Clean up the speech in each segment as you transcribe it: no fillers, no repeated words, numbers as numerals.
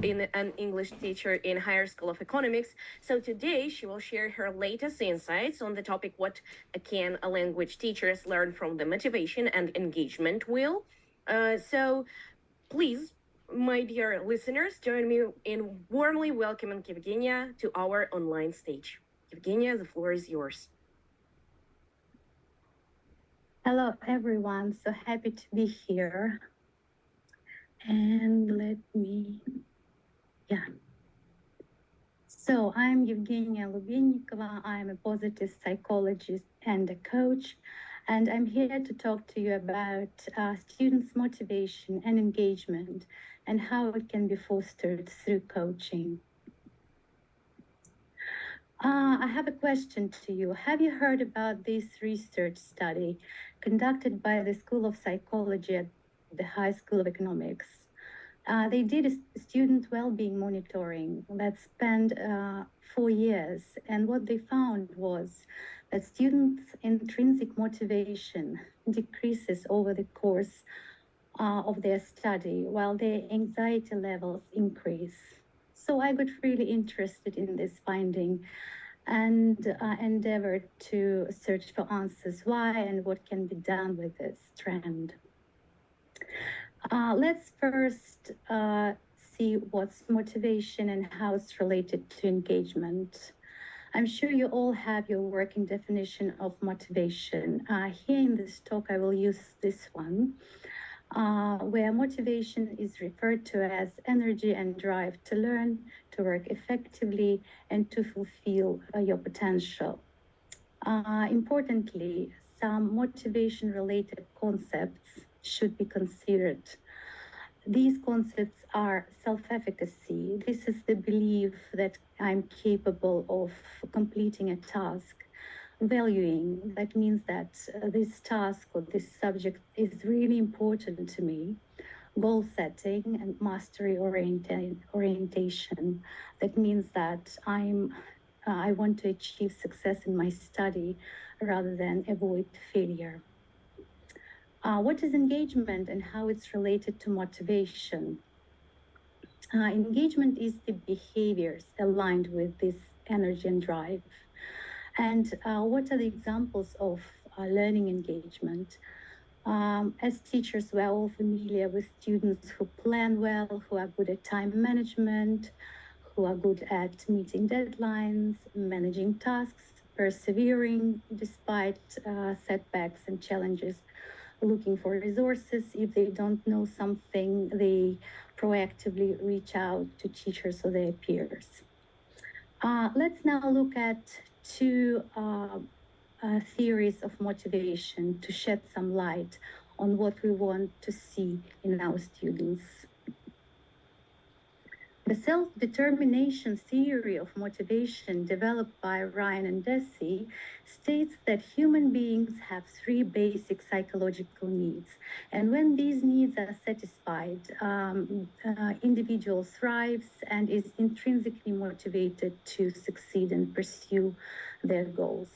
an English teacher in Higher School of Economics. So today she will share her latest insights on the topic what can a language teachers learn from the motivation and engagement wheel. So please, my dear listeners, join me in warmly welcoming Evgenia to our online stage. Evgenia, the floor is yours. Hello, everyone. So happy to be here. And yeah. So I'm Evgenia Lubinnikova. I'm a positive psychologist and a coach. And I'm here to talk to you about students' motivation and engagement and how it can be fostered through coaching. I have a question to you. Have you heard about this research study conducted by the School of Psychology at the High School of Economics? They did a student well-being monitoring that spanned 4 years, and what they found was that students' intrinsic motivation decreases over the course of their study, while their anxiety levels increase. So I got really interested in this finding and endeavored to search for answers why and what can be done with this trend. Let's first see what's motivation and how it's related to engagement. I'm sure you all have your working definition of motivation. Here in this talk, I will use this one, where motivation is referred to as energy and drive to learn, to work effectively, and to fulfill your potential. Importantly, some motivation related concepts should be considered. These concepts are self efficacy. This is the belief that I'm capable of completing a task. Valuing, that means that this task or this subject is really important to me. Goal setting and mastery orientation. That means that I want to achieve success in my study rather than avoid failure. What is engagement and how it's related to motivation? Engagement is the behaviors aligned with this energy and drive. And what are the examples of learning engagement? As teachers, we're all familiar with students who plan well, who are good at time management, who are good at meeting deadlines, managing tasks, persevering despite setbacks and challenges, looking for resources. If they don't know something, they proactively reach out to teachers or their peers. Let's now look at two theories of motivation to shed some light on what we want to see in our students. The self-determination theory of motivation developed by Ryan and Deci states that human beings have three basic psychological needs. And when these needs are satisfied, individual thrives and is intrinsically motivated to succeed and pursue their goals.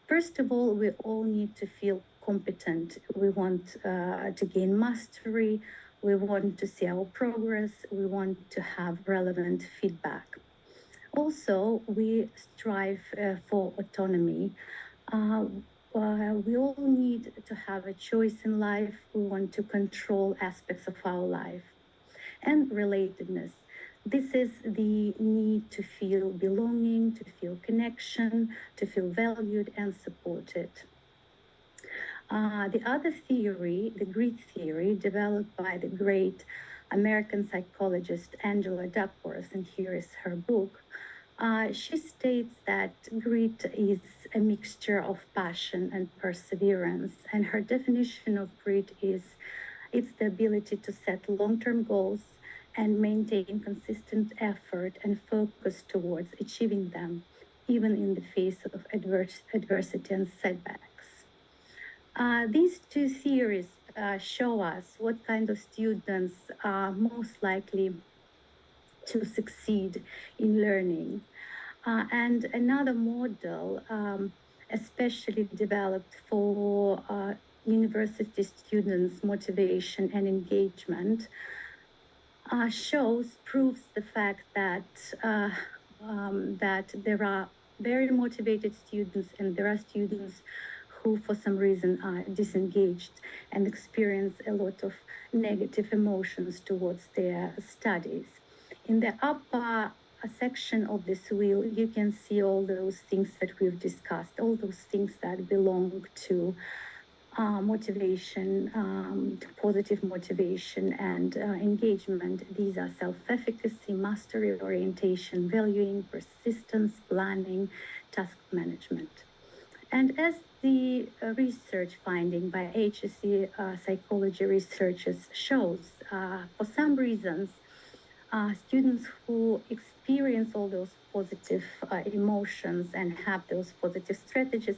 First of all, we all need to feel competent. We want to gain mastery. We want to see our progress. We want to have relevant feedback. Also, we strive for autonomy. We all need to have a choice in life. We want to control aspects of our life. And relatedness. This is the need to feel belonging, to feel connection, to feel valued and supported. The other theory, the grit theory, developed by the great American psychologist Angela Duckworth, and here is her book. She states that grit is a mixture of passion and perseverance, and her definition of grit is it's the ability to set long-term goals and maintain consistent effort and focus towards achieving them, even in the face of adversity and setbacks. These two theories show us what kind of students are most likely to succeed in learning. And another model, especially developed for university students' motivation and engagement, proves the fact that there are very motivated students and there are students who for some reason are disengaged and experience a lot of negative emotions towards their studies. In the upper section of this wheel, you can see all those things that we've discussed, all those things that belong to motivation, to positive motivation and engagement. These are self-efficacy, mastery, orientation, valuing, persistence, planning, task management. And as the research finding by HSC psychology researchers shows, for some reasons, students who experience all those positive emotions and have those positive strategies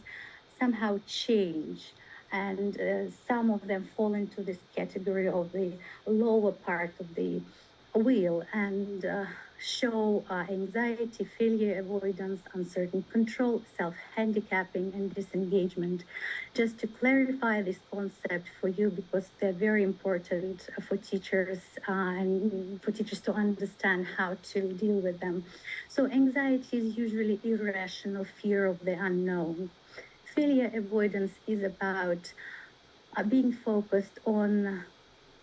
somehow change. And some of them fall into this category of the lower part of the wheel and show anxiety, failure avoidance, uncertain control, self-handicapping, and disengagement. Just to clarify this concept for you, because they're very important for teachers and for teachers to understand how to deal with them. So anxiety is usually irrational fear of the unknown. Failure avoidance is about being focused on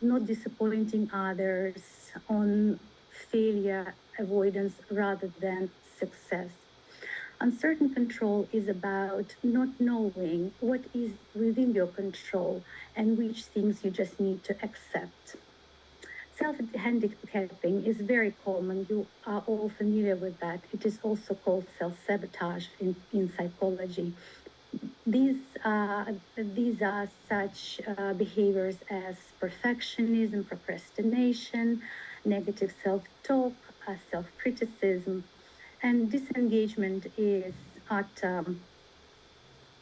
not disappointing others, on failure avoidance rather than success. Uncertain control is about not knowing what is within your control and which things you just need to accept. Self-handicapping is very common. You are all familiar with that. It is also called self-sabotage in psychology. These are such behaviors as perfectionism, procrastination, negative self-talk, self-criticism, and disengagement is at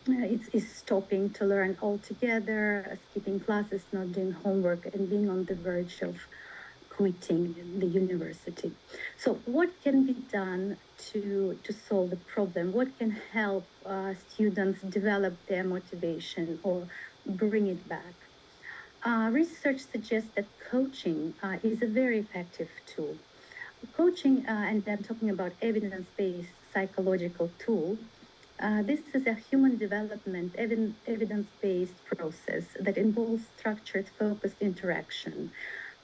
it's stopping to learn altogether, skipping classes, not doing homework, and being on the verge of quitting the university. So what can be done to solve the problem? What can help students develop their motivation or bring it back? Research suggests that coaching is a very effective tool. Coaching, and I'm talking about evidence-based psychological tool, this is a human development, evidence-based process that involves structured, focused interaction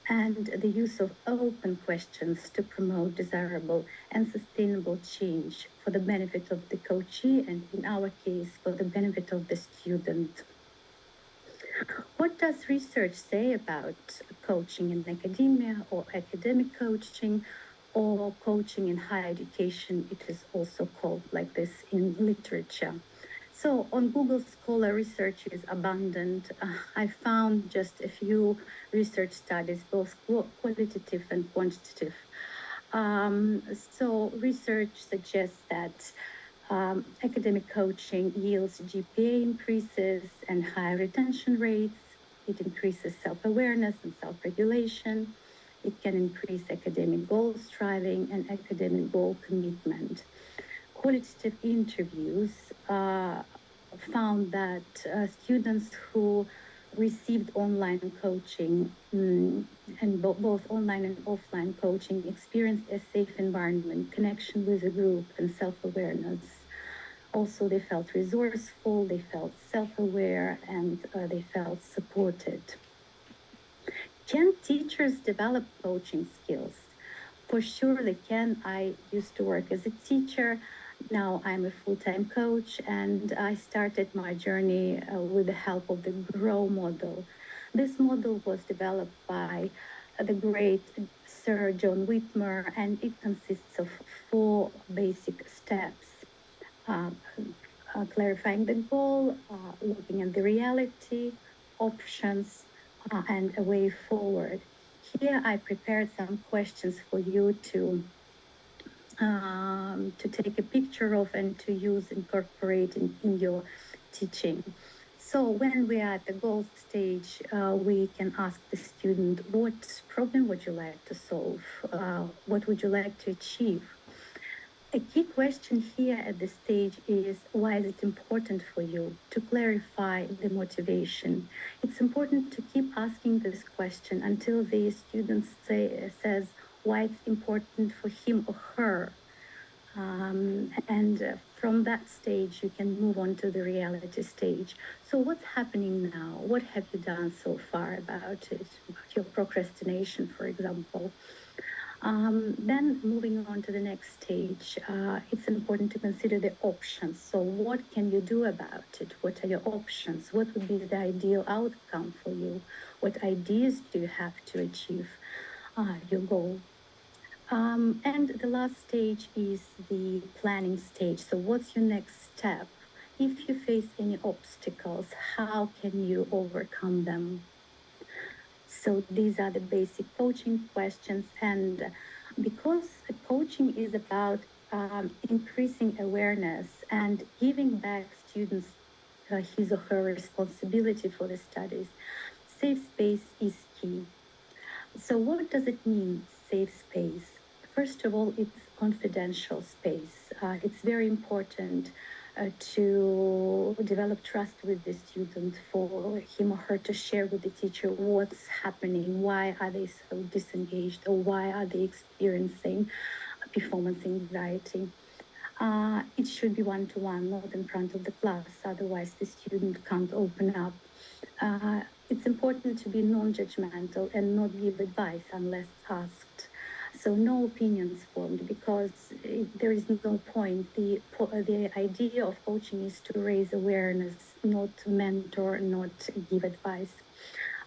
and the use of open questions to promote desirable and sustainable change for the benefit of the coachee and, in our case, for the benefit of the student. What does research say about coaching in academia or academic coaching or coaching in higher education? It is also called like this in literature. So on Google Scholar, research is abundant. I found just a few research studies, both qualitative and quantitative. So research suggests that academic coaching yields GPA increases and higher retention rates. It increases self-awareness and self-regulation. It can increase academic goal striving and academic goal commitment. Qualitative interviews found that students who received online coaching and both online and offline coaching experienced a safe environment, connection with a group, and self-awareness. Also, they felt resourceful, they felt self-aware, and they felt supported. Can teachers develop coaching skills? For sure they can. I used to work as a teacher. Now I'm a full-time coach, and I started my journey with the help of the GROW model. This model was developed by the great Sir John Whitmer, and it consists of 4 basic steps. Clarifying the goal, looking at the reality, options, and a way forward. Here I prepared some questions for you to take a picture of and to incorporate in your teaching. So when we are at the goal stage, we can ask the student, what problem would you like to solve? What would you like to achieve? A key question here at this stage is why is it important for you to clarify the motivation? It's important to keep asking this question until the student says why it's important for him or her. And from that stage, you can move on to the reality stage. So, what's happening now? What have you done so far about it, about your procrastination, for example? Then moving on to the next stage, it's important to consider the options. So, what can you do about it? What are your options? What would be the ideal outcome for you? What ideas do you have to achieve your goal? And the last stage is the planning stage. So, what's your next step? If you face any obstacles, how can you overcome them? So, these are the basic coaching questions. And because coaching is about increasing awareness and giving back students his or her responsibility for the studies, safe space is key. So, what does it mean, safe space? First of all, it's confidential space. It's very important to develop trust with the student, for him or her to share with the teacher what's happening, why are they so disengaged, or why are they experiencing performance anxiety. It should be one-to-one, not in front of the class, otherwise the student can't open up. It's important to be non-judgmental and not give advice unless asked. So no opinions formed, because there is no point. The idea of coaching is to raise awareness, not mentor, not give advice,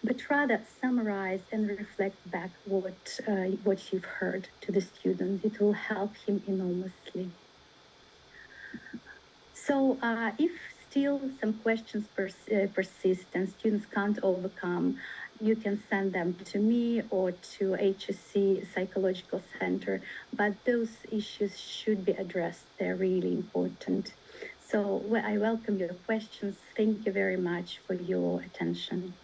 but rather summarize and reflect back what you've heard to the student. It will help him enormously. So, if still some questions persist and students can't overcome, you can send them to me or to HSC Psychological Center, but those issues should be addressed. They're really important. So, I welcome your questions. Thank you very much for your attention.